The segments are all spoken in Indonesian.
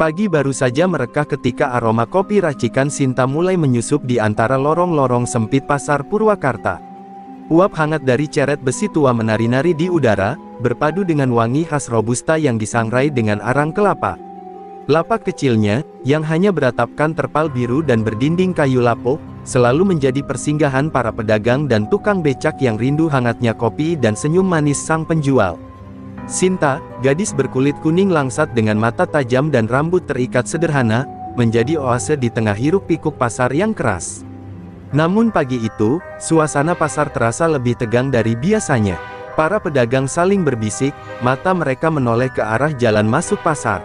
Pagi baru saja merekah ketika aroma kopi racikan Sinta mulai menyusup di antara lorong-lorong sempit pasar Purwakarta. Uap hangat dari ceret besi tua menari-nari di udara, berpadu dengan wangi khas robusta yang disangrai dengan arang kelapa. Lapak kecilnya, yang hanya beratapkan terpal biru dan berdinding kayu lapuk, selalu menjadi persinggahan para pedagang dan tukang becak yang rindu hangatnya kopi dan senyum manis sang penjual. Sinta, gadis berkulit kuning langsat dengan mata tajam dan rambut terikat sederhana, menjadi oase di tengah hiruk-pikuk pasar yang keras. Namun pagi itu, suasana pasar terasa lebih tegang dari biasanya. Para pedagang saling berbisik, mata mereka menoleh ke arah jalan masuk pasar.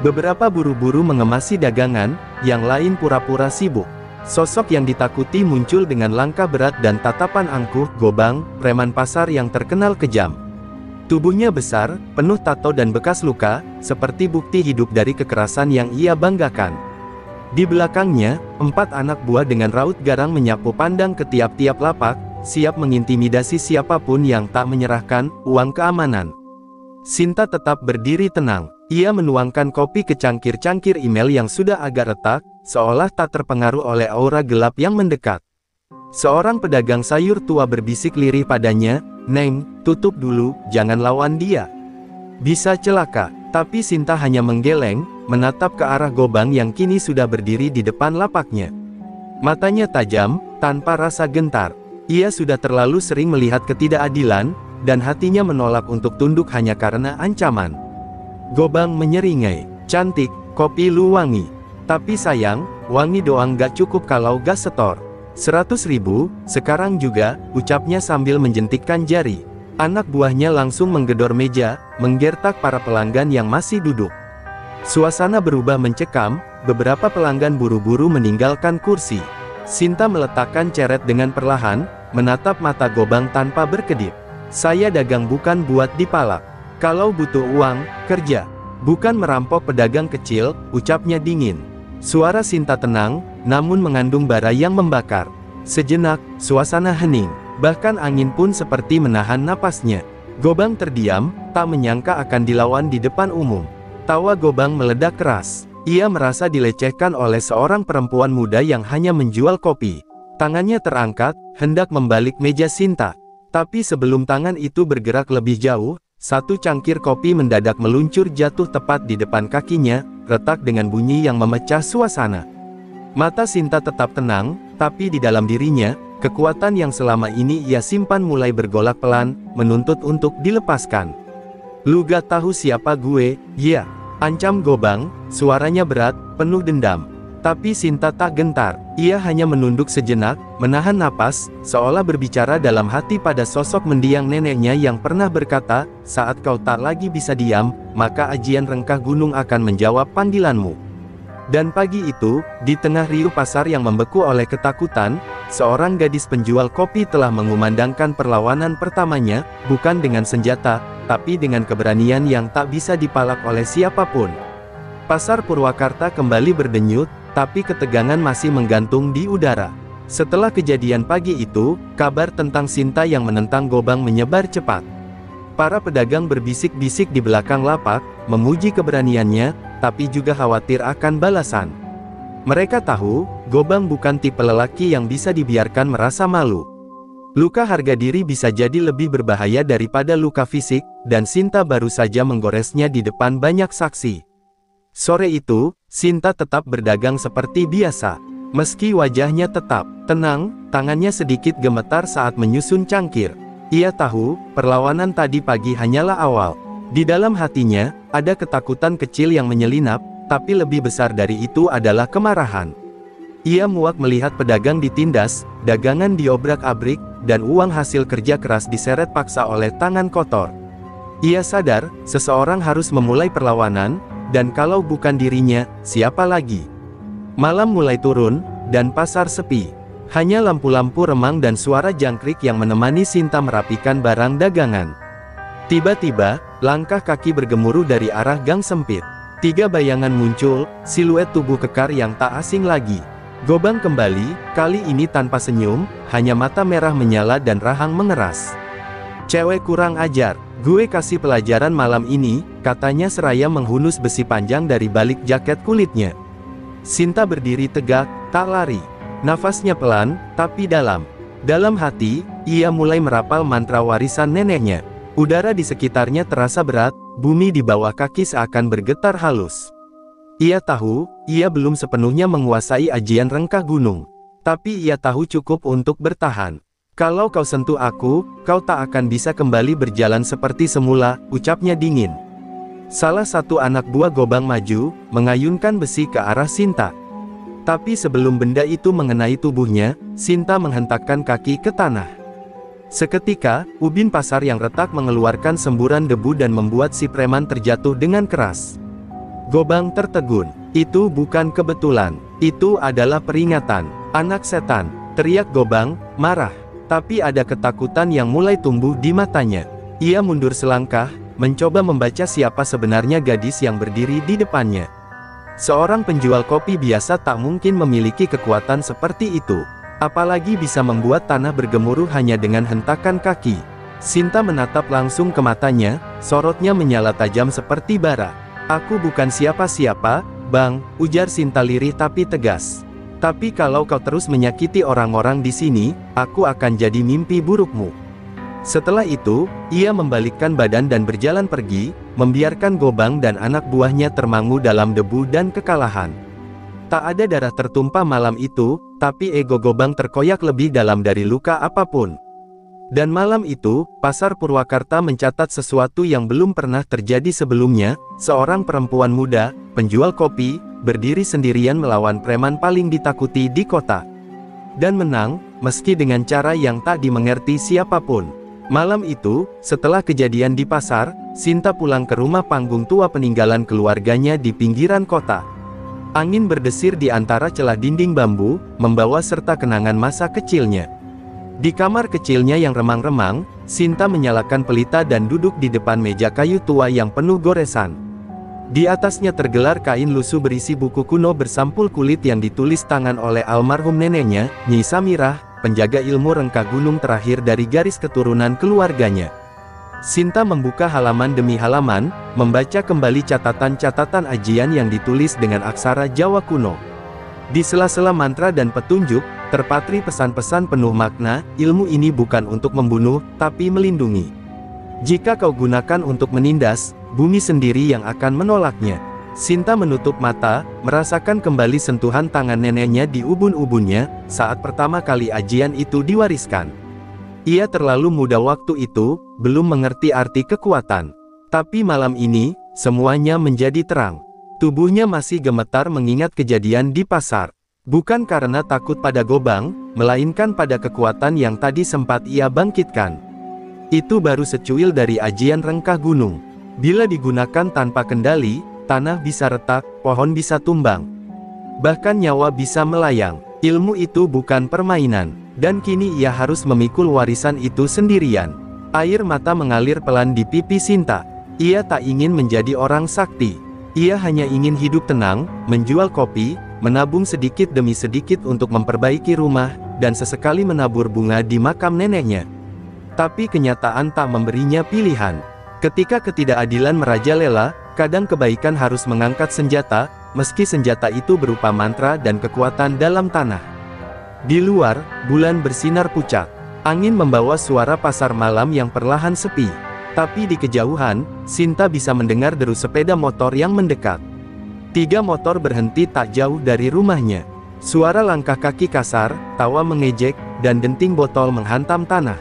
Beberapa buru-buru mengemasi dagangan, yang lain pura-pura sibuk. Sosok yang ditakuti muncul dengan langkah berat dan tatapan angkuh. Gobang, preman pasar yang terkenal kejam. Tubuhnya besar, penuh tato dan bekas luka, seperti bukti hidup dari kekerasan yang ia banggakan. Di belakangnya, 4 anak buah dengan raut garang menyapu pandang ke tiap-tiap lapak, siap mengintimidasi siapapun yang tak menyerahkan uang keamanan. Sinta tetap berdiri tenang. Ia menuangkan kopi ke cangkir-cangkir email yang sudah agak retak, seolah tak terpengaruh oleh aura gelap yang mendekat. Seorang pedagang sayur tua berbisik lirih padanya, "Neng, tutup dulu, jangan lawan dia. Bisa celaka." Tapi Sinta hanya menggeleng, menatap ke arah Gobang yang kini sudah berdiri di depan lapaknya. Matanya tajam, tanpa rasa gentar. Ia sudah terlalu sering melihat ketidakadilan, dan hatinya menolak untuk tunduk hanya karena ancaman. Gobang menyeringai, "Cantik, kopi lu wangi. Tapi sayang, wangi doang gak cukup kalau gak setor. 100.000, sekarang juga," ucapnya sambil menjentikkan jari. Anak buahnya langsung menggedor meja, menggertak para pelanggan yang masih duduk. Suasana berubah mencekam, beberapa pelanggan buru-buru meninggalkan kursi. Sinta meletakkan ceret dengan perlahan, menatap mata Gobang tanpa berkedip. "Saya dagang bukan buat dipalak. Kalau butuh uang, kerja. Bukan merampok." Pedagang kecil, ucapnya dingin. Suara Sinta tenang, namun mengandung bara yang membakar. Sejenak, suasana hening. Bahkan angin pun seperti menahan napasnya. Gobang terdiam, tak menyangka akan dilawan di depan umum. Tawa Gobang meledak keras. Ia merasa dilecehkan oleh seorang perempuan muda yang hanya menjual kopi. Tangannya terangkat, hendak membalik meja Sinta. Tapi sebelum tangan itu bergerak lebih jauh, satu cangkir kopi mendadak meluncur jatuh tepat di depan kakinya, retak dengan bunyi yang memecah suasana. Mata Sinta tetap tenang, tapi di dalam dirinya, kekuatan yang selama ini ia simpan mulai bergolak pelan, menuntut untuk dilepaskan. "Lu gak tahu siapa gue, ya?" ancam Gobang, suaranya berat, penuh dendam. Tapi Sinta tak gentar. Ia hanya menunduk sejenak, menahan napas, seolah berbicara dalam hati pada sosok mendiang neneknya yang pernah berkata, "Saat kau tak lagi bisa diam, maka ajian rengkah gunung akan menjawab panggilanmu." Dan pagi itu, di tengah riuh pasar yang membeku oleh ketakutan, seorang gadis penjual kopi telah mengumandangkan perlawanan pertamanya, bukan dengan senjata, tapi dengan keberanian yang tak bisa dipalak oleh siapapun. Pasar Purwakarta kembali berdenyut, tapi ketegangan masih menggantung di udara. Setelah kejadian pagi itu, kabar tentang Sinta yang menentang Gobang menyebar cepat. Para pedagang berbisik-bisik di belakang lapak, memuji keberaniannya, tapi juga khawatir akan balasan. Mereka tahu, Gobang bukan tipe lelaki yang bisa dibiarkan merasa malu. Luka harga diri bisa jadi lebih berbahaya daripada luka fisik, dan Sinta baru saja menggoresnya di depan banyak saksi. Sore itu, Sinta tetap berdagang seperti biasa. Meski wajahnya tetap tenang, tangannya sedikit gemetar saat menyusun cangkir. Ia tahu, perlawanan tadi pagi hanyalah awal. Di dalam hatinya, ada ketakutan kecil yang menyelinap, tapi lebih besar dari itu adalah kemarahan. Ia muak melihat pedagang ditindas, dagangan diobrak-abrik, dan uang hasil kerja keras diseret paksa oleh tangan kotor. Ia sadar, seseorang harus memulai perlawanan, dan kalau bukan dirinya, siapa lagi? Malam mulai turun, dan pasar sepi. Hanya lampu-lampu remang dan suara jangkrik yang menemani Sinta merapikan barang dagangan. Tiba-tiba, langkah kaki bergemuruh dari arah gang sempit. 3 bayangan muncul, siluet tubuh kekar yang tak asing lagi. Gobang kembali, kali ini tanpa senyum, hanya mata merah menyala dan rahang mengeras. Cewek kurang ajar, gue kasih pelajaran malam ini, katanya seraya menghunus besi panjang dari balik jaket kulitnya. Sinta berdiri tegak, tak lari. Nafasnya pelan, tapi dalam. Dalam hati, ia mulai merapal mantra warisan neneknya. Udara di sekitarnya terasa berat, bumi di bawah kaki seakan bergetar halus. Ia tahu, ia belum sepenuhnya menguasai ajian rengkah gunung. Tapi ia tahu cukup untuk bertahan. Kalau kau sentuh aku, kau tak akan bisa kembali berjalan seperti semula, ucapnya dingin. Salah satu anak buah Gobang maju, mengayunkan besi ke arah Sinta. Tapi sebelum benda itu mengenai tubuhnya, Sinta menghentakkan kaki ke tanah. Seketika, ubin pasar yang retak mengeluarkan semburan debu dan membuat si preman terjatuh dengan keras. Gobang tertegun. Itu bukan kebetulan. Itu adalah peringatan. Anak setan, teriak Gobang, marah. Tapi ada ketakutan yang mulai tumbuh di matanya. Ia mundur selangkah, mencoba membaca siapa sebenarnya gadis yang berdiri di depannya. Seorang penjual kopi biasa tak mungkin memiliki kekuatan seperti itu. Apalagi bisa membuat tanah bergemuruh hanya dengan hentakan kaki. Sinta menatap langsung ke matanya, sorotnya menyala tajam seperti bara. Aku bukan siapa-siapa, Bang, ujar Sinta lirih tapi tegas. Tapi kalau kau terus menyakiti orang-orang di sini, aku akan jadi mimpi burukmu. Setelah itu, ia membalikkan badan dan berjalan pergi, membiarkan Gobang dan anak buahnya termangu dalam debu dan kekalahan. Tak ada darah tertumpah malam itu, tapi ego Gobang terkoyak lebih dalam dari luka apapun. Dan malam itu, pasar Purwakarta mencatat sesuatu yang belum pernah terjadi sebelumnya. Seorang perempuan muda, penjual kopi, berdiri sendirian melawan preman paling ditakuti di kota. Dan menang, meski dengan cara yang tak dimengerti siapapun. Malam itu, setelah kejadian di pasar, Sinta pulang ke rumah panggung tua peninggalan keluarganya di pinggiran kota. Angin berdesir di antara celah dinding bambu, membawa serta kenangan masa kecilnya. Di kamar kecilnya yang remang-remang, Sinta menyalakan pelita dan duduk di depan meja kayu tua yang penuh goresan. Di atasnya tergelar kain lusuh berisi buku kuno bersampul kulit yang ditulis tangan oleh almarhum neneknya, Nyi Samirah, penjaga ilmu rengkah gunung terakhir dari garis keturunan keluarganya. Sinta membuka halaman demi halaman, membaca kembali catatan-catatan ajian yang ditulis dengan aksara Jawa kuno. Di sela-sela mantra dan petunjuk, terpatri pesan-pesan penuh makna, ilmu ini bukan untuk membunuh, tapi melindungi. Jika kau gunakan untuk menindas, bumi sendiri yang akan menolaknya. Sinta menutup mata, merasakan kembali sentuhan tangan neneknya di ubun-ubunnya, saat pertama kali ajian itu diwariskan. Ia terlalu muda waktu itu, belum mengerti arti kekuatan. Tapi malam ini, semuanya menjadi terang. Tubuhnya masih gemetar mengingat kejadian di pasar. Bukan karena takut pada Gobang, melainkan pada kekuatan yang tadi sempat ia bangkitkan. Itu baru secuil dari ajian rengkah gunung. Bila digunakan tanpa kendali, tanah bisa retak, pohon bisa tumbang. Bahkan nyawa bisa melayang. Ilmu itu bukan permainan. Dan kini ia harus memikul warisan itu sendirian. Air mata mengalir pelan di pipi Sinta. Ia tak ingin menjadi orang sakti. Ia hanya ingin hidup tenang, menjual kopi, menabung sedikit demi sedikit untuk memperbaiki rumah, dan sesekali menabur bunga di makam neneknya. Tapi kenyataan tak memberinya pilihan. Ketika ketidakadilan merajalela, kadang kebaikan harus mengangkat senjata, meski senjata itu berupa mantra dan kekuatan dalam tanah. Di luar, bulan bersinar pucat. Angin membawa suara pasar malam yang perlahan sepi. Tapi di kejauhan, Sinta bisa mendengar deru sepeda motor yang mendekat. 3 motor berhenti tak jauh dari rumahnya. Suara langkah kaki kasar, tawa mengejek, dan denting botol menghantam tanah.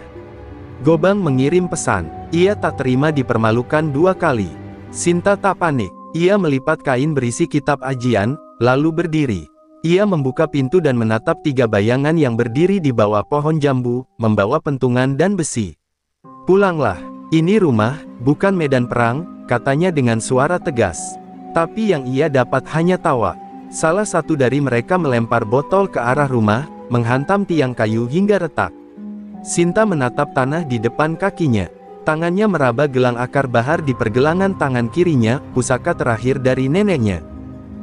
Gobang mengirim pesan. Ia tak terima dipermalukan 2 kali. Sinta tak panik. Ia melipat kain berisi kitab ajian, lalu berdiri. Ia membuka pintu dan menatap 3 bayangan yang berdiri di bawah pohon jambu, membawa pentungan dan besi. Pulanglah. Ini rumah, bukan medan perang, katanya dengan suara tegas. Tapi yang ia dapat hanya tawa. Salah satu dari mereka melempar botol ke arah rumah, menghantam tiang kayu hingga retak. Sinta menatap tanah di depan kakinya. Tangannya meraba gelang akar bahar di pergelangan tangan kirinya, pusaka terakhir dari neneknya.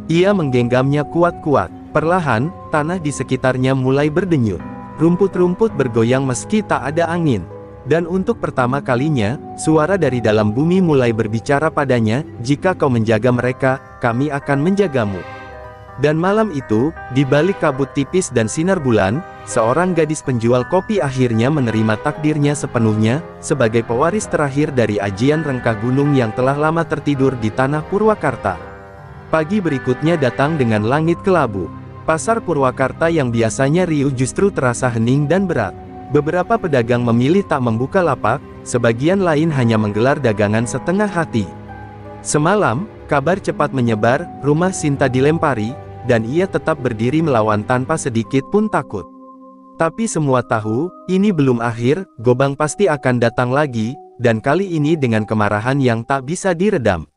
Ia menggenggamnya kuat-kuat. Perlahan, tanah di sekitarnya mulai berdenyut. Rumput-rumput bergoyang meski tak ada angin. Dan untuk pertama kalinya, suara dari dalam bumi mulai berbicara padanya, "Jika kau menjaga mereka, kami akan menjagamu." Dan malam itu, di balik kabut tipis dan sinar bulan, seorang gadis penjual kopi akhirnya menerima takdirnya sepenuhnya, sebagai pewaris terakhir dari ajian Rengkah Gunung yang telah lama tertidur di tanah Purwakarta. Pagi berikutnya datang dengan langit kelabu. Pasar Purwakarta yang biasanya riuh justru terasa hening dan berat. Beberapa pedagang memilih tak membuka lapak, sebagian lain hanya menggelar dagangan setengah hati. Semalam, kabar cepat menyebar, rumah Sinta dilempari, dan ia tetap berdiri melawan tanpa sedikit pun takut. Tapi semua tahu, ini belum akhir, Gobang pasti akan datang lagi, dan kali ini dengan kemarahan yang tak bisa diredam.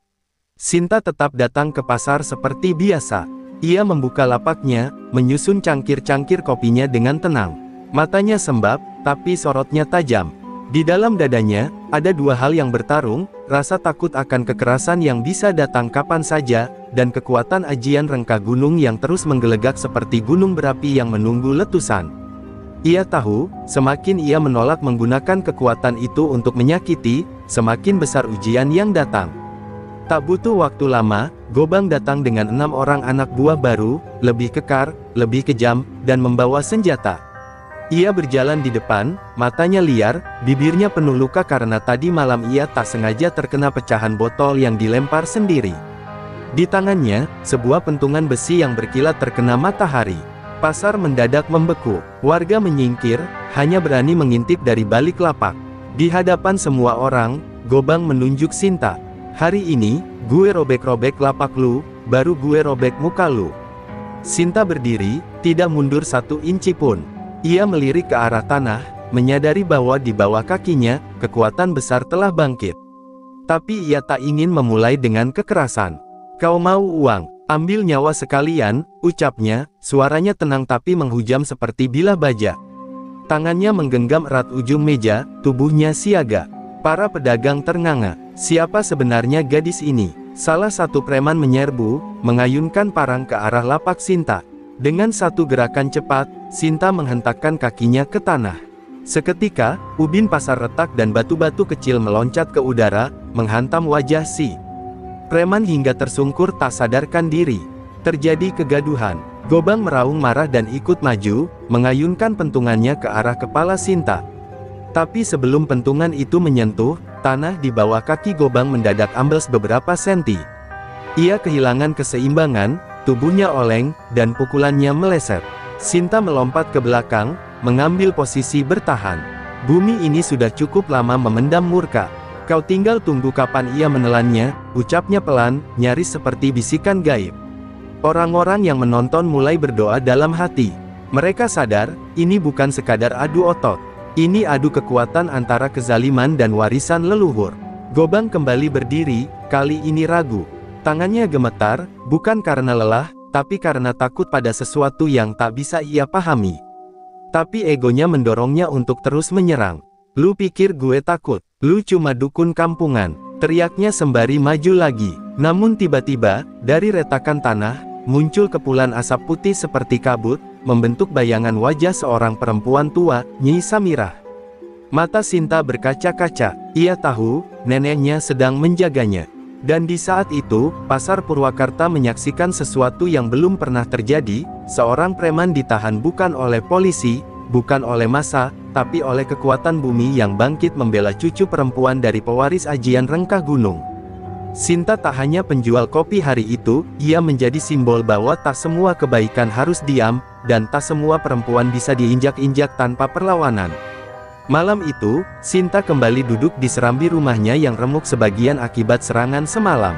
Sinta tetap datang ke pasar seperti biasa. Ia membuka lapaknya, menyusun cangkir-cangkir kopinya dengan tenang. Matanya sembab, tapi sorotnya tajam. Di dalam dadanya, ada dua hal yang bertarung, rasa takut akan kekerasan yang bisa datang kapan saja, dan kekuatan ajian Rengkah Gunung yang terus menggelegak seperti gunung berapi yang menunggu letusan. Ia tahu, semakin ia menolak menggunakan kekuatan itu untuk menyakiti, semakin besar ujian yang datang. Tak butuh waktu lama, Gobang datang dengan 6 orang anak buah baru, lebih kekar, lebih kejam, dan membawa senjata. Ia berjalan di depan, matanya liar, bibirnya penuh luka karena tadi malam ia tak sengaja terkena pecahan botol yang dilempar sendiri. Di tangannya, sebuah pentungan besi yang berkilat terkena matahari. Pasar mendadak membeku. Warga menyingkir, hanya berani mengintip dari balik lapak. Di hadapan semua orang, Gobang menunjuk Sinta. "Hari ini, gue robek-robek lapak lu, baru gue robek muka lu." Sinta berdiri, tidak mundur 1 inci pun. Ia melirik ke arah tanah, menyadari bahwa di bawah kakinya, kekuatan besar telah bangkit. Tapi ia tak ingin memulai dengan kekerasan. "Kau mau uang? Ambil nyawa sekalian," ucapnya, suaranya tenang tapi menghujam seperti bilah baja. Tangannya menggenggam erat ujung meja, tubuhnya siaga. Para pedagang ternganga. Siapa sebenarnya gadis ini? Salah satu preman menyerbu, mengayunkan parang ke arah lapak Sinta. Dengan satu gerakan cepat, Sinta menghentakkan kakinya ke tanah. Seketika, ubin pasar retak dan batu-batu kecil meloncat ke udara, menghantam wajah si preman hingga tersungkur tak sadarkan diri. Terjadi kegaduhan. Gobang meraung marah dan ikut maju, mengayunkan pentungannya ke arah kepala Sinta. Tapi sebelum pentungan itu menyentuh tanah di bawah kaki Gobang mendadak ambles beberapa senti. Ia kehilangan keseimbangan, tubuhnya oleng, dan pukulannya meleset. Sinta melompat ke belakang, mengambil posisi bertahan. Bumi ini sudah cukup lama memendam murka. "Kau tinggal tunggu kapan ia menelannya," ucapnya pelan, nyaris seperti bisikan gaib. Orang-orang yang menonton mulai berdoa dalam hati. Mereka sadar, ini bukan sekadar adu otot. Ini adu kekuatan antara kezaliman dan warisan leluhur. Gobang kembali berdiri, kali ini ragu. Tangannya gemetar, bukan karena lelah, tapi karena takut pada sesuatu yang tak bisa ia pahami. Tapi egonya mendorongnya untuk terus menyerang. "Lu pikir gue takut? Lu cuma dukun kampungan," teriaknya sembari maju lagi. Namun tiba-tiba, dari retakan tanah, muncul kepulan asap putih seperti kabut, membentuk bayangan wajah seorang perempuan tua, Nyi Samirah. Mata Sinta berkaca-kaca. Ia tahu, neneknya sedang menjaganya. Dan di saat itu, pasar Purwakarta menyaksikan sesuatu yang belum pernah terjadi. Seorang preman ditahan bukan oleh polisi, bukan oleh massa, tapi oleh kekuatan bumi yang bangkit membela cucu perempuan dari pewaris ajian Rengkah Gunung. Sinta tak hanya penjual kopi hari itu, ia menjadi simbol bahwa tak semua kebaikan harus diam, dan tak semua perempuan bisa diinjak-injak tanpa perlawanan. Malam itu, Sinta kembali duduk di serambi rumahnya yang remuk sebagian akibat serangan semalam.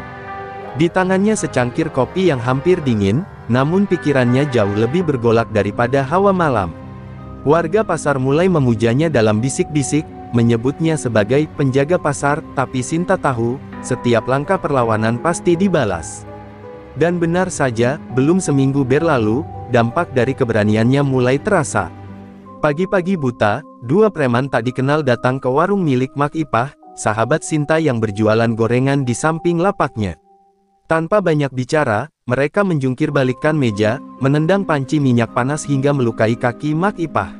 Di tangannya secangkir kopi yang hampir dingin, namun pikirannya jauh lebih bergolak daripada hawa malam. Warga pasar mulai memujanya dalam bisik-bisik, menyebutnya sebagai penjaga pasar, tapi Sinta tahu, setiap langkah perlawanan pasti dibalas. Dan benar saja, belum seminggu berlalu, dampak dari keberaniannya mulai terasa. Pagi-pagi buta, 2 preman tak dikenal datang ke warung milik Mak Ipah, sahabat Sinta yang berjualan gorengan di samping lapaknya. Tanpa banyak bicara, mereka menjungkir balikkan meja, menendang panci minyak panas hingga melukai kaki Mak Ipah.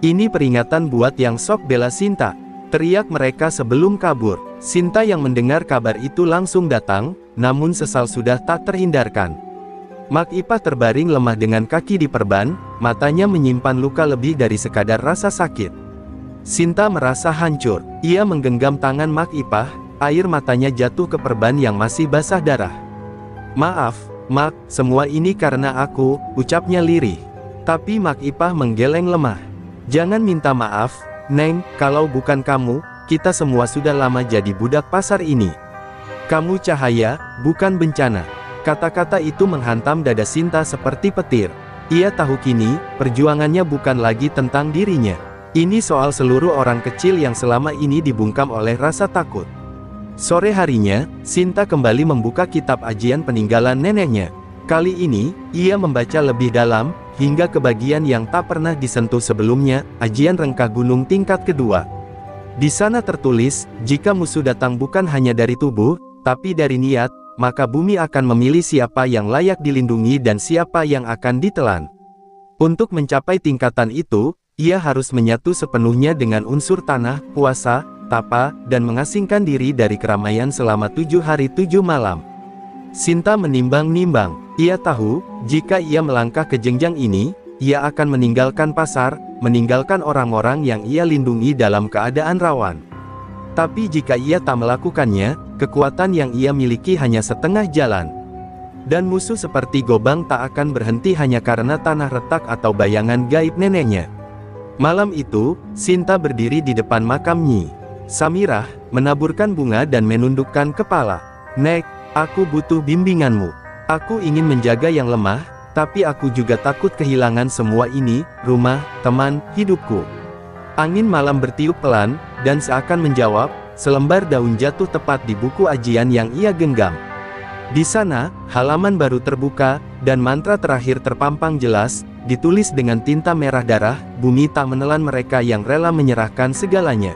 "Ini peringatan buat yang sok bela Sinta," teriak mereka sebelum kabur. Sinta yang mendengar kabar itu langsung datang, namun sesal sudah tak terhindarkan. Mak Ipah terbaring lemah dengan kaki di perban, matanya menyimpan luka lebih dari sekadar rasa sakit. Sinta merasa hancur. Ia menggenggam tangan Mak Ipah, air matanya jatuh ke perban yang masih basah darah. "Maaf, Mak, semua ini karena aku," ucapnya lirih. Tapi Mak Ipah menggeleng lemah. "Jangan minta maaf, Neng, kalau bukan kamu, kita semua sudah lama jadi budak pasar ini. Kamu cahaya, bukan bencana." Kata-kata itu menghantam dada Sinta seperti petir. Ia tahu kini, perjuangannya bukan lagi tentang dirinya. Ini soal seluruh orang kecil yang selama ini dibungkam oleh rasa takut. Sore harinya, Sinta kembali membuka kitab ajian peninggalan neneknya. Kali ini, ia membaca lebih dalam, hingga ke bagian yang tak pernah disentuh sebelumnya, ajian rengkah gunung tingkat kedua. Di sana tertulis, jika musuh datang bukan hanya dari tubuh, tapi dari niat, maka bumi akan memilih siapa yang layak dilindungi dan siapa yang akan ditelan. Untuk mencapai tingkatan itu, ia harus menyatu sepenuhnya dengan unsur tanah, puasa, tapa, dan mengasingkan diri dari keramaian selama 7 hari 7 malam. Sinta menimbang-nimbang. Ia tahu, jika ia melangkah ke jenjang ini, ia akan meninggalkan pasar, meninggalkan orang-orang yang ia lindungi dalam keadaan rawan. Tapi jika ia tak melakukannya, kekuatan yang ia miliki hanya setengah jalan. Dan musuh seperti Gobang tak akan berhenti hanya karena tanah retak atau bayangan gaib neneknya. Malam itu, Sinta berdiri di depan makam Nyi Samirah, menaburkan bunga dan menundukkan kepala. "Nek, aku butuh bimbinganmu. Aku ingin menjaga yang lemah, tapi aku juga takut kehilangan semua ini, rumah, teman, hidupku." Angin malam bertiup pelan, dan seakan menjawab, selembar daun jatuh tepat di buku ajian yang ia genggam. Di sana, halaman baru terbuka, dan mantra terakhir terpampang jelas, ditulis dengan tinta merah darah, "Bumi tak menelan mereka yang rela menyerahkan segalanya."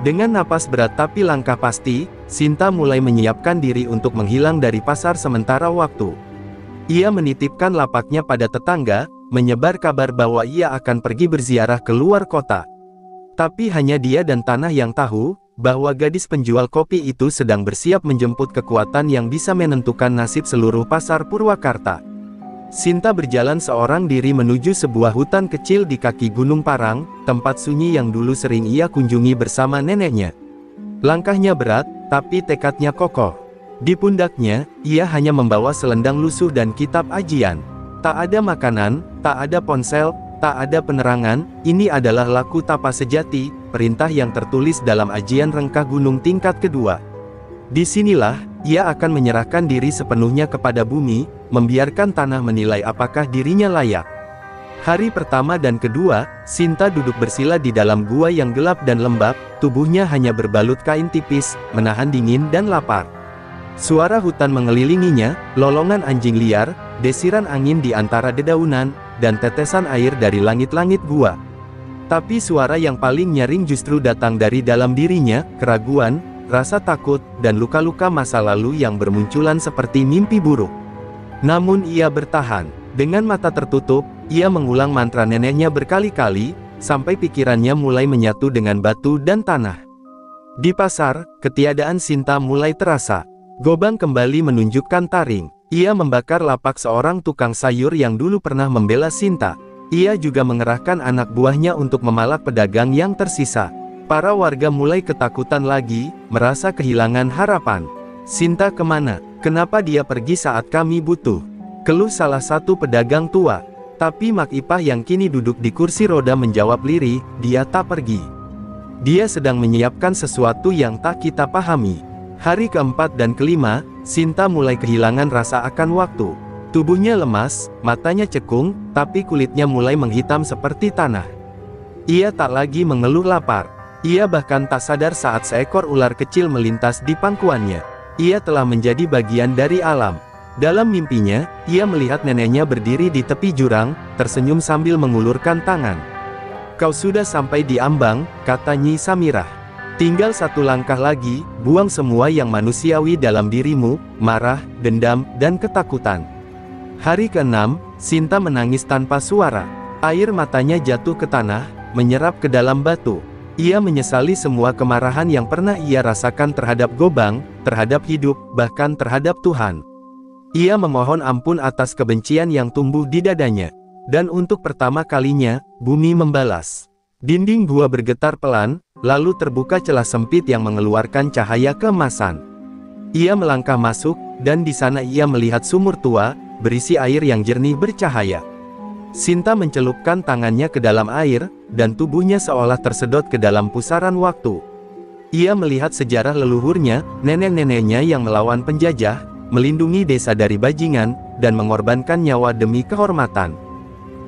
Dengan napas berat tapi langkah pasti, Sinta mulai menyiapkan diri untuk menghilang dari pasar sementara waktu. Ia menitipkan lapaknya pada tetangga, menyebar kabar bahwa ia akan pergi berziarah ke luar kota. Tapi hanya dia dan tanah yang tahu, bahwa gadis penjual kopi itu sedang bersiap menjemput kekuatan yang bisa menentukan nasib seluruh pasar Purwakarta. Sinta berjalan seorang diri menuju sebuah hutan kecil di kaki Gunung Parang, tempat sunyi yang dulu sering ia kunjungi bersama neneknya. Langkahnya berat, tapi tekadnya kokoh. Di pundaknya, ia hanya membawa selendang lusuh dan kitab ajian. Tak ada makanan, tak ada ponsel, tak ada penerangan. Ini adalah laku tapa sejati, perintah yang tertulis dalam ajian rengkah gunung tingkat kedua. Disinilah, ia akan menyerahkan diri sepenuhnya kepada bumi, membiarkan tanah menilai apakah dirinya layak. Hari pertama dan kedua, Sinta duduk bersila di dalam gua yang gelap dan lembab, tubuhnya hanya berbalut kain tipis, menahan dingin dan lapar. Suara hutan mengelilinginya, lolongan anjing liar, desiran angin di antara dedaunan, dan tetesan air dari langit-langit gua. Tapi suara yang paling nyaring justru datang dari dalam dirinya, keraguan, rasa takut, dan luka-luka masa lalu yang bermunculan seperti mimpi buruk. Namun ia bertahan. Dengan mata tertutup, ia mengulang mantra neneknya berkali-kali, sampai pikirannya mulai menyatu dengan batu dan tanah. Di pasar, ketiadaan Sinta mulai terasa. Gobang kembali menunjukkan taring. Ia membakar lapak seorang tukang sayur yang dulu pernah membela Sinta. Ia juga mengerahkan anak buahnya untuk memalak pedagang yang tersisa. Para warga mulai ketakutan lagi, merasa kehilangan harapan. "Sinta kemana? Kenapa dia pergi saat kami butuh?" keluh salah satu pedagang tua. Tapi Mak Ipah yang kini duduk di kursi roda menjawab lirih, "Dia tak pergi. Dia sedang menyiapkan sesuatu yang tak kita pahami." Hari keempat dan kelima, Sinta mulai kehilangan rasa akan waktu. Tubuhnya lemas, matanya cekung, tapi kulitnya mulai menghitam seperti tanah. Ia tak lagi mengeluh lapar. Ia bahkan tak sadar saat seekor ular kecil melintas di pangkuannya. Ia telah menjadi bagian dari alam. Dalam mimpinya, ia melihat neneknya berdiri di tepi jurang, tersenyum sambil mengulurkan tangan. "Kau sudah sampai di ambang," kata Nyi Samirah. "Tinggal satu langkah lagi, buang semua yang manusiawi dalam dirimu, marah, dendam, dan ketakutan." Hari ke-6, Sinta menangis tanpa suara. Air matanya jatuh ke tanah, menyerap ke dalam batu. Ia menyesali semua kemarahan yang pernah ia rasakan terhadap Gobang, terhadap hidup, bahkan terhadap Tuhan. Ia memohon ampun atas kebencian yang tumbuh di dadanya. Dan untuk pertama kalinya, bumi membalas. Dinding gua bergetar pelan, lalu terbuka celah sempit yang mengeluarkan cahaya keemasan. Ia melangkah masuk, dan di sana ia melihat sumur tua, berisi air yang jernih bercahaya. Sinta mencelupkan tangannya ke dalam air, dan tubuhnya seolah tersedot ke dalam pusaran waktu. Ia melihat sejarah leluhurnya, nenek-neneknya yang melawan penjajah, melindungi desa dari bajingan, dan mengorbankan nyawa demi kehormatan.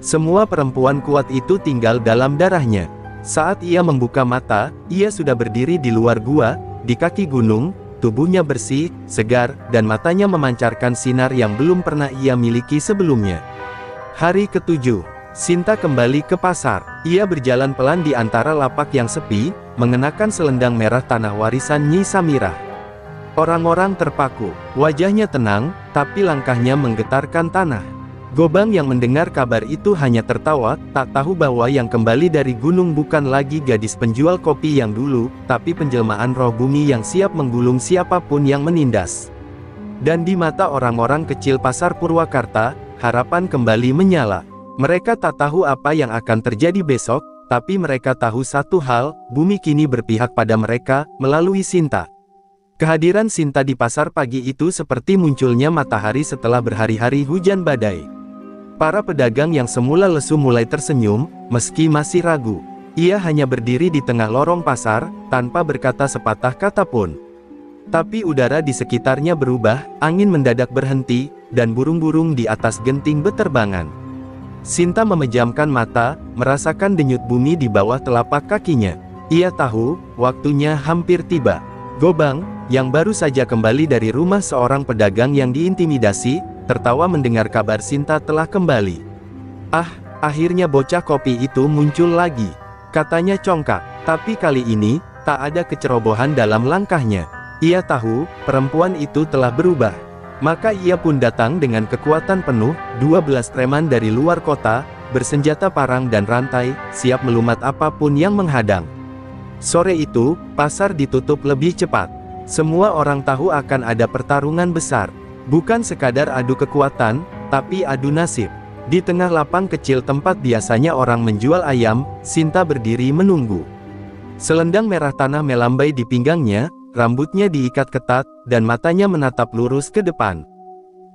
Semua perempuan kuat itu tinggal dalam darahnya. Saat ia membuka mata, ia sudah berdiri di luar gua, di kaki gunung, tubuhnya bersih, segar, dan matanya memancarkan sinar yang belum pernah ia miliki sebelumnya. Hari ke-7, Sinta kembali ke pasar. Ia berjalan pelan di antara lapak yang sepi, mengenakan selendang merah tanah warisan Nyi Samirah. Orang-orang terpaku, wajahnya tenang, tapi langkahnya menggetarkan tanah. Gobang yang mendengar kabar itu hanya tertawa, tak tahu bahwa yang kembali dari gunung bukan lagi gadis penjual kopi yang dulu, tapi penjelmaan roh bumi yang siap menggulung siapapun yang menindas. Dan di mata orang-orang kecil pasar Purwakarta, harapan kembali menyala. Mereka tak tahu apa yang akan terjadi besok, tapi mereka tahu satu hal, bumi kini berpihak pada mereka, melalui Sinta. Kehadiran Sinta di pasar pagi itu seperti munculnya matahari setelah berhari-hari hujan badai. Para pedagang yang semula lesu mulai tersenyum, meski masih ragu. Ia hanya berdiri di tengah lorong pasar, tanpa berkata sepatah kata pun. Tapi udara di sekitarnya berubah, angin mendadak berhenti, dan burung-burung di atas genting beterbangan. Sinta memejamkan mata, merasakan denyut bumi di bawah telapak kakinya. Ia tahu, waktunya hampir tiba. Gobang, yang baru saja kembali dari rumah seorang pedagang yang diintimidasi, tertawa mendengar kabar Sinta telah kembali. "Ah, akhirnya bocah kopi itu muncul lagi," katanya congkak. Tapi kali ini, tak ada kecerobohan dalam langkahnya. Ia tahu, perempuan itu telah berubah. Maka ia pun datang dengan kekuatan penuh, 12 preman dari luar kota, bersenjata parang dan rantai, siap melumat apapun yang menghadang. Sore itu, pasar ditutup lebih cepat. Semua orang tahu akan ada pertarungan besar. Bukan sekadar adu kekuatan, tapi adu nasib. Di tengah lapang kecil tempat biasanya orang menjual ayam, Sinta berdiri menunggu. Selendang merah tanah melambai di pinggangnya, rambutnya diikat ketat, dan matanya menatap lurus ke depan.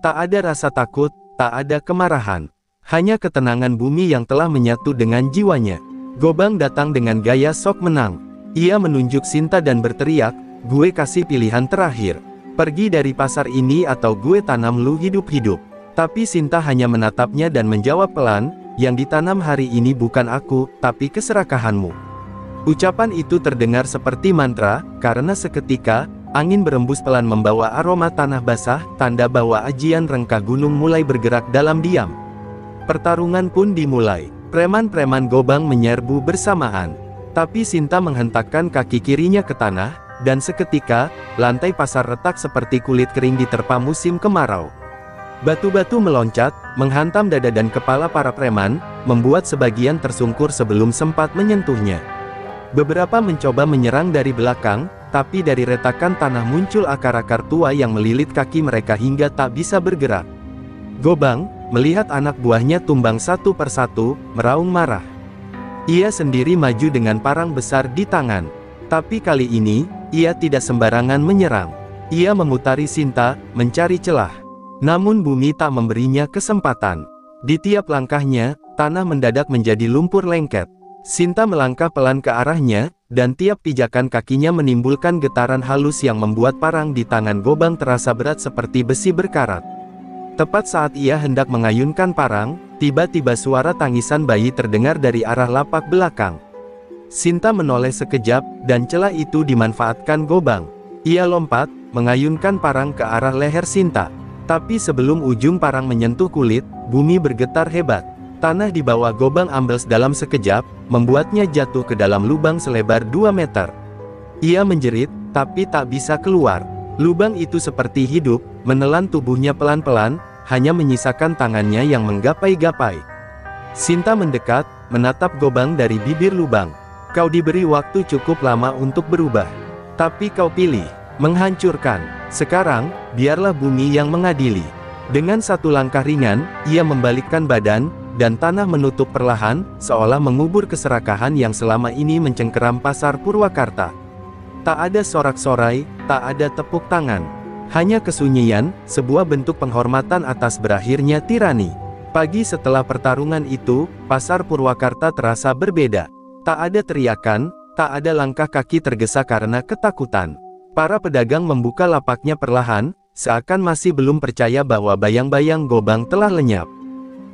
Tak ada rasa takut, tak ada kemarahan. Hanya ketenangan bumi yang telah menyatu dengan jiwanya. Gobang datang dengan gaya sok menang. Ia menunjuk Sinta dan berteriak, "Gue kasih pilihan terakhir. Pergi dari pasar ini atau gue tanam lu hidup-hidup." Tapi Sinta hanya menatapnya dan menjawab pelan, "Yang ditanam hari ini bukan aku, tapi keserakahanmu." Ucapan itu terdengar seperti mantra, karena seketika, angin berembus pelan membawa aroma tanah basah, tanda bahwa ajian rengkah gunung mulai bergerak dalam diam. Pertarungan pun dimulai. Preman-preman Gobang menyerbu bersamaan. Tapi Sinta menghentakkan kaki kirinya ke tanah, dan seketika, lantai pasar retak seperti kulit kering diterpa musim kemarau. Batu-batu meloncat, menghantam dada dan kepala para preman, membuat sebagian tersungkur sebelum sempat menyentuhnya. Beberapa mencoba menyerang dari belakang, tapi dari retakan tanah muncul akar-akar tua yang melilit kaki mereka hingga tak bisa bergerak. Gobang, melihat anak buahnya tumbang satu persatu, meraung marah. Ia sendiri maju dengan parang besar di tangan. Tapi kali ini, ia tidak sembarangan menyerang. Ia memutari Sinta, mencari celah. Namun bumi tak memberinya kesempatan. Di tiap langkahnya, tanah mendadak menjadi lumpur lengket. Sinta melangkah pelan ke arahnya, dan tiap pijakan kakinya menimbulkan getaran halus yang membuat parang di tangan Gobang terasa berat seperti besi berkarat. Tepat saat ia hendak mengayunkan parang, tiba-tiba suara tangisan bayi terdengar dari arah lapak belakang. Sinta menoleh sekejap, dan celah itu dimanfaatkan Gobang. Ia lompat, mengayunkan parang ke arah leher Sinta. Tapi sebelum ujung parang menyentuh kulit, bumi bergetar hebat. Tanah di bawah Gobang ambles dalam sekejap, membuatnya jatuh ke dalam lubang selebar 2 meter. Ia menjerit, tapi tak bisa keluar. Lubang itu seperti hidup, menelan tubuhnya pelan-pelan, hanya menyisakan tangannya yang menggapai-gapai. Sinta mendekat, menatap Gobang dari bibir lubang. Kau diberi waktu cukup lama untuk berubah. Tapi kau pilih menghancurkan. Sekarang, biarlah bumi yang mengadili. Dengan satu langkah ringan, ia membalikkan badan, dan tanah menutup perlahan, seolah mengubur keserakahan yang selama ini mencengkeram pasar Purwakarta. Tak ada sorak-sorai, tak ada tepuk tangan. Hanya kesunyian, sebuah bentuk penghormatan atas berakhirnya tirani. Pagi setelah pertarungan itu, pasar Purwakarta terasa berbeda. Tak ada teriakan, tak ada langkah kaki tergesa karena ketakutan. Para pedagang membuka lapaknya perlahan, seakan masih belum percaya bahwa bayang-bayang Gobang telah lenyap.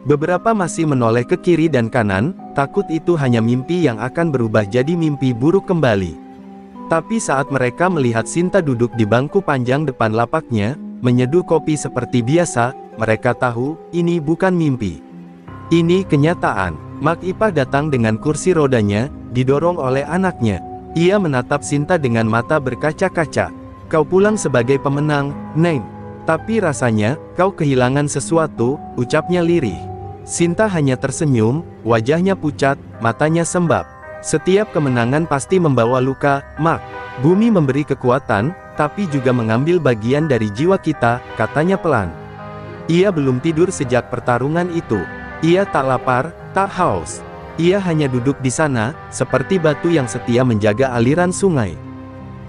Beberapa masih menoleh ke kiri dan kanan, takut itu hanya mimpi yang akan berubah jadi mimpi buruk kembali. Tapi saat mereka melihat Sinta duduk di bangku panjang depan lapaknya, menyeduh kopi seperti biasa, mereka tahu, ini bukan mimpi. Ini kenyataan. Mak Ipah datang dengan kursi rodanya, didorong oleh anaknya. Ia menatap Sinta dengan mata berkaca-kaca. Kau pulang sebagai pemenang, Neng. Tapi rasanya, kau kehilangan sesuatu, ucapnya lirih. Sinta hanya tersenyum, wajahnya pucat, matanya sembab. Setiap kemenangan pasti membawa luka, Mak. Bumi memberi kekuatan, tapi juga mengambil bagian dari jiwa kita, katanya pelan. Ia belum tidur sejak pertarungan itu. Ia tak lapar, tak haus. Ia hanya duduk di sana, seperti batu yang setia menjaga aliran sungai.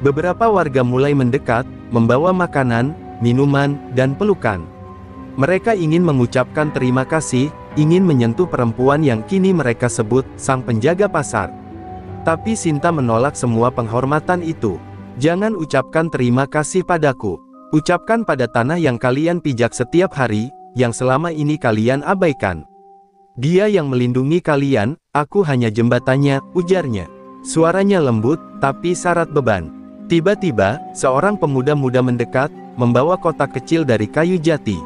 Beberapa warga mulai mendekat, membawa makanan, minuman, dan pelukan. Mereka ingin mengucapkan terima kasih, ingin menyentuh perempuan yang kini mereka sebut sang penjaga pasar. Tapi Sinta menolak semua penghormatan itu. Jangan ucapkan terima kasih padaku. Ucapkan pada tanah yang kalian pijak setiap hari, yang selama ini kalian abaikan. Dia yang melindungi kalian, aku hanya jembatannya, ujarnya. Suaranya lembut, tapi syarat beban. Tiba-tiba, seorang pemuda-muda mendekat, membawa kotak kecil dari kayu jati.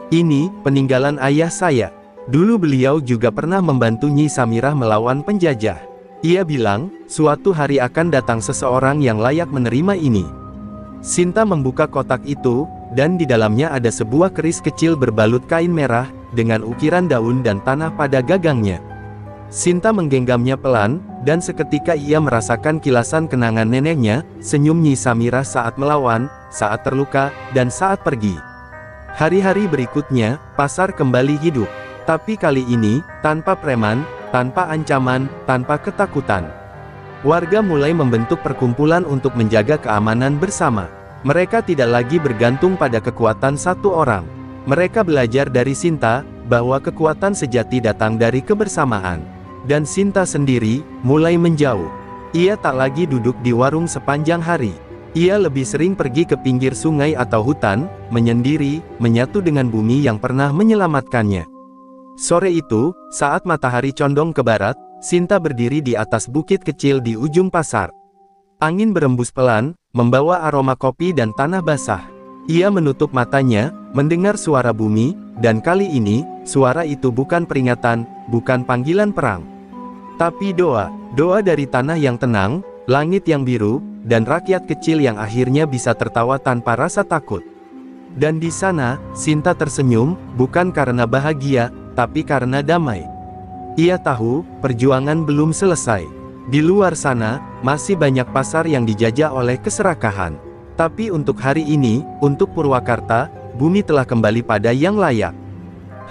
Ini, peninggalan ayah saya. Dulu beliau juga pernah membantu Nyi Samirah melawan penjajah. Ia bilang, suatu hari akan datang seseorang yang layak menerima ini. Sinta membuka kotak itu, dan di dalamnya ada sebuah keris kecil berbalut kain merah, dengan ukiran daun dan tanah pada gagangnya. Sinta menggenggamnya pelan, dan seketika ia merasakan kilasan kenangan neneknya, senyum Nyi Samirah saat melawan, saat terluka, dan saat pergi. Hari-hari berikutnya, pasar kembali hidup. Tapi kali ini, tanpa preman, tanpa ancaman, tanpa ketakutan. Warga mulai membentuk perkumpulan untuk menjaga keamanan bersama. Mereka tidak lagi bergantung pada kekuatan satu orang. Mereka belajar dari Sinta, bahwa kekuatan sejati datang dari kebersamaan. Dan Sinta sendiri, mulai menjauh. Ia tak lagi duduk di warung sepanjang hari. Ia lebih sering pergi ke pinggir sungai atau hutan, menyendiri, menyatu dengan bumi yang pernah menyelamatkannya. Sore itu, saat matahari condong ke barat, Sinta berdiri di atas bukit kecil di ujung pasar. Angin berembus pelan, membawa aroma kopi dan tanah basah. Ia menutup matanya, mendengar suara bumi, dan kali ini, suara itu bukan peringatan, bukan panggilan perang. Tapi doa dari tanah yang tenang, langit yang biru, dan rakyat kecil yang akhirnya bisa tertawa tanpa rasa takut. Dan di sana, Sinta tersenyum, bukan karena bahagia, tapi karena damai. Ia tahu, perjuangan belum selesai. Di luar sana, masih banyak pasar yang dijajah oleh keserakahan. Tapi untuk hari ini, untuk Purwakarta, bumi telah kembali pada yang layak.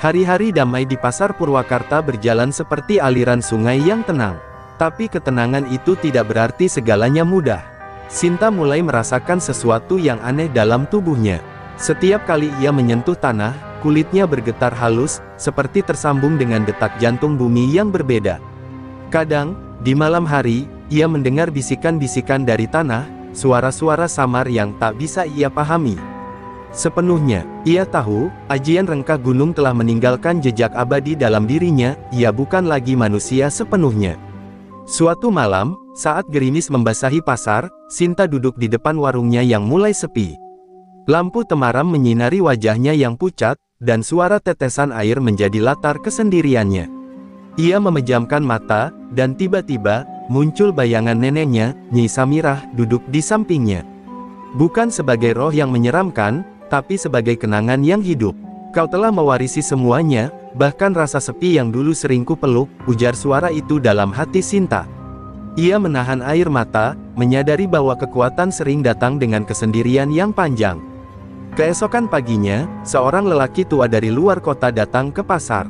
Hari-hari damai di pasar Purwakarta berjalan seperti aliran sungai yang tenang. Tapi ketenangan itu tidak berarti segalanya mudah. Sinta mulai merasakan sesuatu yang aneh dalam tubuhnya. Setiap kali ia menyentuh tanah, kulitnya bergetar halus, seperti tersambung dengan detak jantung bumi yang berbeda. Kadang, di malam hari, ia mendengar bisikan-bisikan dari tanah, suara-suara samar yang tak bisa ia pahami. Sepenuhnya, ia tahu, ajian rengkah gunung telah meninggalkan jejak abadi dalam dirinya, ia bukan lagi manusia sepenuhnya. Suatu malam, saat gerimis membasahi pasar, Sinta duduk di depan warungnya yang mulai sepi. Lampu temaram menyinari wajahnya yang pucat, dan suara tetesan air menjadi latar kesendiriannya. Ia memejamkan mata, dan tiba-tiba, muncul bayangan neneknya, Nyi Samirah, duduk di sampingnya. Bukan sebagai roh yang menyeramkan, tapi sebagai kenangan yang hidup. Kau telah mewarisi semuanya, bahkan rasa sepi yang dulu sering kupeluk, ujar suara itu dalam hati Sinta. Ia menahan air mata, menyadari bahwa kekuatan sering datang dengan kesendirian yang panjang. Keesokan paginya, seorang lelaki tua dari luar kota datang ke pasar.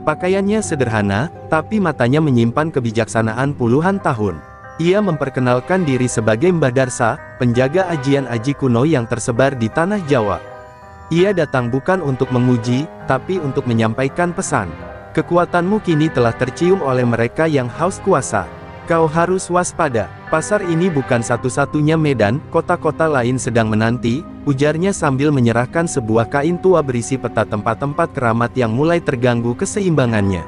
Pakaiannya sederhana, tapi matanya menyimpan kebijaksanaan puluhan tahun. Ia memperkenalkan diri sebagai Mbah Darsa, penjaga ajian-aji kuno yang tersebar di tanah Jawa. Ia datang bukan untuk menguji, tapi untuk menyampaikan pesan. Kekuatanmu kini telah tercium oleh mereka yang haus kuasa. Kau harus waspada, pasar ini bukan satu-satunya medan, kota-kota lain sedang menanti, ujarnya sambil menyerahkan sebuah kain tua berisi peta tempat-tempat keramat yang mulai terganggu keseimbangannya.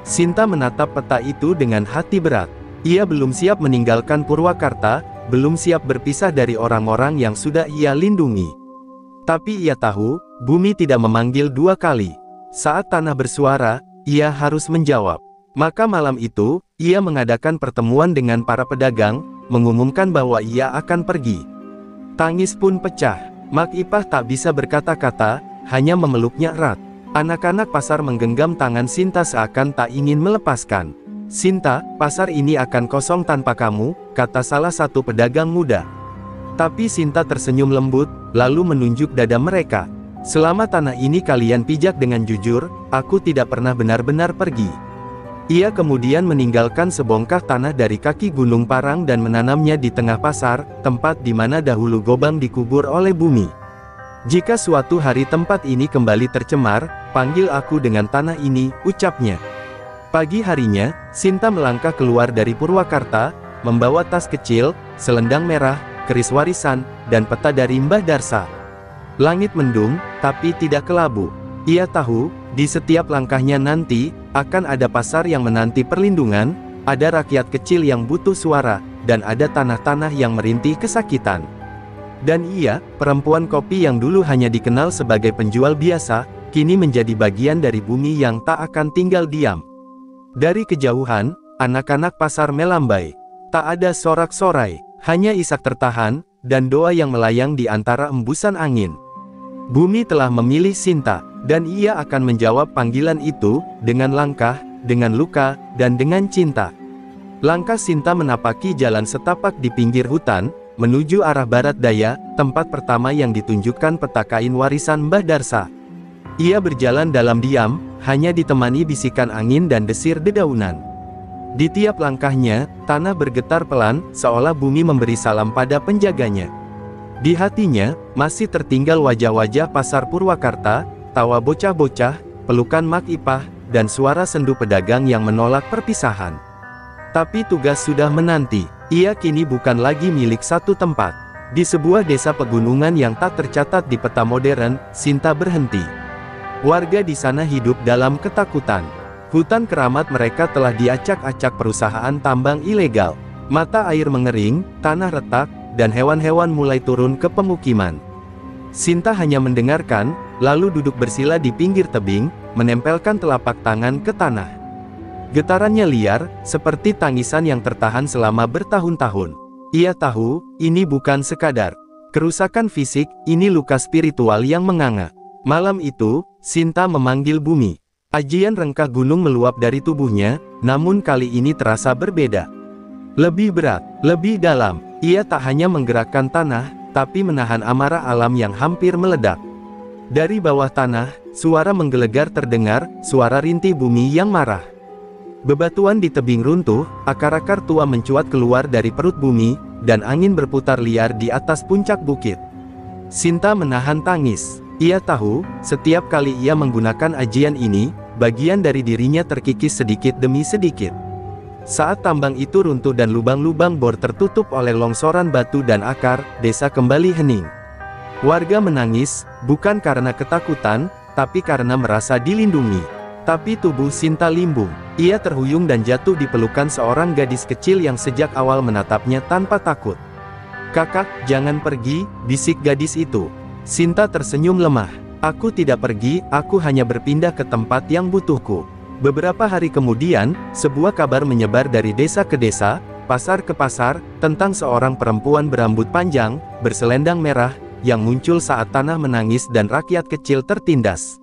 Sinta menatap peta itu dengan hati berat. Ia belum siap meninggalkan Purwakarta, belum siap berpisah dari orang-orang yang sudah ia lindungi. Tapi ia tahu, bumi tidak memanggil dua kali. Saat tanah bersuara, ia harus menjawab. Maka malam itu, ia mengadakan pertemuan dengan para pedagang, mengumumkan bahwa ia akan pergi. Tangis pun pecah. Mak Ipah tak bisa berkata-kata, hanya memeluknya erat. Anak-anak pasar menggenggam tangan Sinta seakan tak ingin melepaskan. Sinta, pasar ini akan kosong tanpa kamu, kata salah satu pedagang muda. Tapi Sinta tersenyum lembut, lalu menunjuk dada mereka. Selama tanah ini kalian pijak dengan jujur, aku tidak pernah benar-benar pergi. Ia kemudian meninggalkan sebongkah tanah dari kaki Gunung Parang dan menanamnya di tengah pasar, tempat di mana dahulu Gobang dikubur oleh bumi. Jika suatu hari tempat ini kembali tercemar, panggil aku dengan tanah ini, ucapnya. Pagi harinya, Sinta melangkah keluar dari Purwakarta, membawa tas kecil, selendang merah, keris warisan, dan peta dari Mbah Darsa. Langit mendung, tapi tidak kelabu. Ia tahu, di setiap langkahnya nanti, akan ada pasar yang menanti perlindungan, ada rakyat kecil yang butuh suara, dan ada tanah-tanah yang merintih kesakitan. Dan ia, perempuan kopi yang dulu hanya dikenal sebagai penjual biasa, kini menjadi bagian dari bumi yang tak akan tinggal diam. Dari kejauhan, anak-anak pasar melambai. Tak ada sorak-sorai, hanya isak tertahan, dan doa yang melayang di antara embusan angin. Bumi telah memilih Sinta, dan ia akan menjawab panggilan itu, dengan langkah, dengan luka, dan dengan cinta. Langkah Sinta menapaki jalan setapak di pinggir hutan, menuju arah barat daya, tempat pertama yang ditunjukkan peta kain warisan Mbah Darsa. Ia berjalan dalam diam, hanya ditemani bisikan angin dan desir dedaunan. Di tiap langkahnya, tanah bergetar pelan, seolah bumi memberi salam pada penjaganya. Di hatinya, masih tertinggal wajah-wajah pasar Purwakarta, tawa bocah-bocah, pelukan Mak Ipah, dan suara sendu pedagang yang menolak perpisahan. Tapi tugas sudah menanti. Ia kini bukan lagi milik satu tempat. Di sebuah desa pegunungan yang tak tercatat di peta modern, Sinta berhenti. Warga di sana hidup dalam ketakutan. Hutan keramat mereka telah diacak-acak perusahaan tambang ilegal. Mata air mengering, tanah retak, dan hewan-hewan mulai turun ke pemukiman. Sinta hanya mendengarkan, lalu duduk bersila di pinggir tebing, menempelkan telapak tangan ke tanah. Getarannya liar, seperti tangisan yang tertahan selama bertahun-tahun. Ia tahu, ini bukan sekadar kerusakan fisik, ini luka spiritual yang menganga. Malam itu, Sinta memanggil bumi. Ajian rengkah gunung meluap dari tubuhnya, namun kali ini terasa berbeda. Lebih berat, lebih dalam. Ia tak hanya menggerakkan tanah, tapi menahan amarah alam yang hampir meledak. Dari bawah tanah, suara menggelegar terdengar, suara rintih bumi yang marah. Bebatuan di tebing runtuh, akar-akar tua mencuat keluar dari perut bumi, dan angin berputar liar di atas puncak bukit. Sinta menahan tangis. Ia tahu, setiap kali ia menggunakan ajian ini, bagian dari dirinya terkikis sedikit demi sedikit. Saat tambang itu runtuh dan lubang-lubang bor tertutup oleh longsoran batu dan akar, desa kembali hening. Warga menangis, bukan karena ketakutan, tapi karena merasa dilindungi. Tapi tubuh Sinta limbung. Ia terhuyung dan jatuh di pelukan seorang gadis kecil yang sejak awal menatapnya tanpa takut. "Kakak, jangan pergi," bisik gadis itu. Sinta tersenyum lemah. "Aku tidak pergi, aku hanya berpindah ke tempat yang butuhku." Beberapa hari kemudian, sebuah kabar menyebar dari desa ke desa, pasar ke pasar, tentang seorang perempuan berambut panjang, berselendang merah, yang muncul saat tanah menangis dan rakyat kecil tertindas.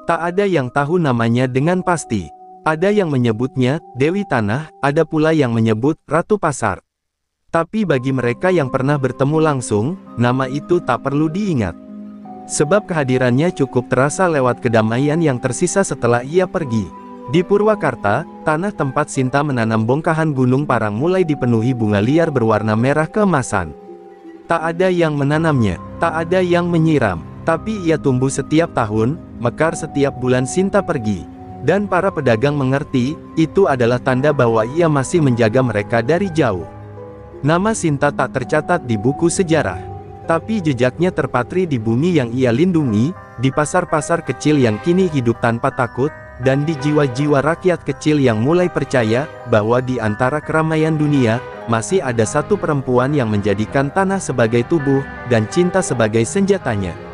Tak ada yang tahu namanya dengan pasti. Ada yang menyebutnya Dewi Tanah, ada pula yang menyebut Ratu Pasar. Tapi bagi mereka yang pernah bertemu langsung, nama itu tak perlu diingat. Sebab kehadirannya cukup terasa lewat kedamaian yang tersisa setelah ia pergi. Di Purwakarta, tanah tempat Sinta menanam bongkahan gunung parang mulai dipenuhi bunga liar berwarna merah keemasan. Tak ada yang menanamnya, tak ada yang menyiram, tapi ia tumbuh setiap tahun, mekar setiap bulan Sinta pergi. Dan para pedagang mengerti, itu adalah tanda bahwa ia masih menjaga mereka dari jauh. Nama Sinta tak tercatat di buku sejarah, tapi jejaknya terpatri di bumi yang ia lindungi, di pasar-pasar kecil yang kini hidup tanpa takut, dan di jiwa-jiwa rakyat kecil yang mulai percaya, bahwa di antara keramaian dunia, masih ada satu perempuan yang menjadikan tanah sebagai tubuh, dan cinta sebagai senjatanya.